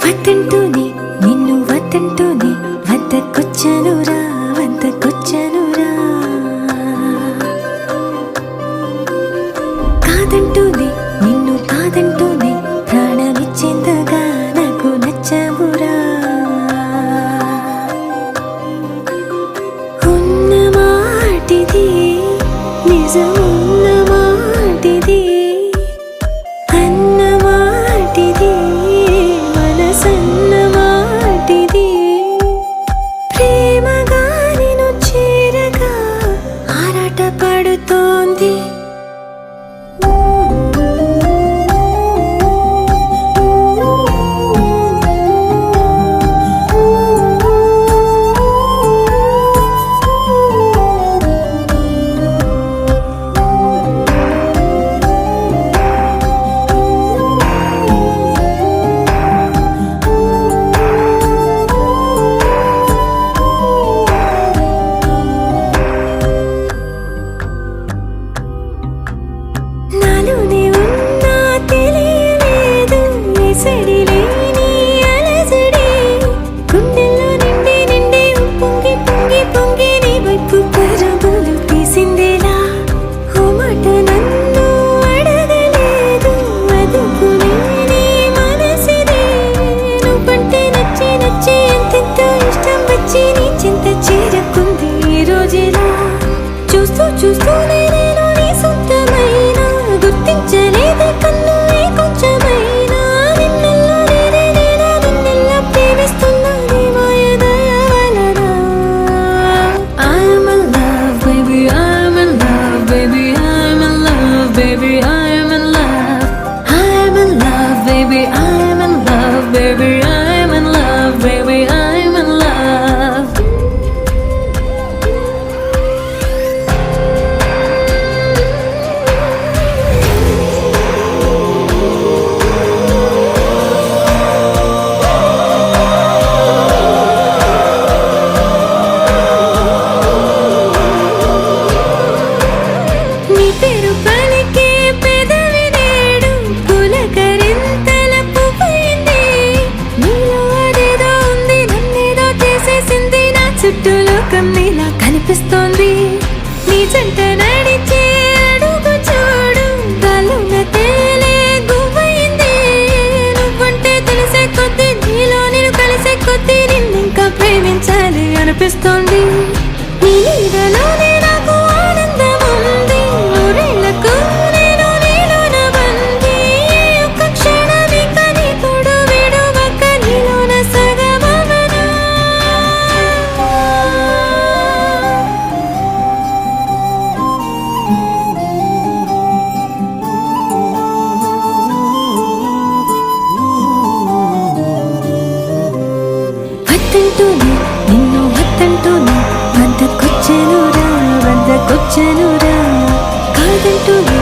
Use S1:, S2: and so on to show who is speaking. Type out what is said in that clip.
S1: వద్దంటూనే నిన్ను వద్దంటూనే వద్దకొచ్చానురా వద్దకొచ్చానురా కాదంటూనే నిన్ను కాదంటూనే ప్రాణమిచ్చేంతగా నాకు నచ్చావురా ఉన్న మాటిది నిజమున్న మాటిది అన్న మాటిది మనసన్న మాటిది ప్రేమగా నిన్ను చేరగా ఆరాట పడుతోంది నాలోనే ఉన్నా తెలియలేదు ఎసడిలేని అలజడి గుండెల్లో నిండి నిండి పొంగి పొంగి పొంగి నీ వైపు పరుగులు తీసిందేలా ఓ మాట నన్ను అడగలేదు అదుపునే నీ మనసిది నువ్వంటే నచ్చి నచ్చి ఎంతెంతో ఇష్టం వచ్చి నీ చింత చేరుకుంది ఈ రోజులా చూస్తూ చూస్తూనే నేను నీ సొంతమైనా గుర్తించలేదే కన్ను ఏ కొంచెమైనా నిన్నెల్లా నేనే నేనా నిన్నెల్లా ప్రేమిస్తున్నా నీ మాయ దయ వలన I'm in love baby I'm in love baby I'm in love baby I'm in love I'm in love baby I'm in love baby I'm in love baby I'm in love నీ పేరు పలికే పెదవి నేడు పులకరింతల పువ్వైంది నీలో అదేదో ఉంది నన్నేదో చేసేసింది నా చుట్టూ లోకం నీలా కనిపిస్తోంది నీ జంట నడిచే అడుగు చూడు గాలున తేలే గువ్వైంది నువ్వంటే తెలిసే కొద్దీ నీలో నేను కలిసే కొద్దీ నిన్నింకా ప్రేమించాలి అనిపిస్తోంది నీ నీడలోనే నాకు ఆనందం ఉంది నూరేళ్లకు నేను నీలోన బంది ఒక్క క్షణమిక నీ తోడు విడువక నీలోన సగమవనా వద్దంటూనే నిన్ను వద్దంటూనే వద్దకొచ్చానురా వద్దకొచ్చానురా కాదంటూనే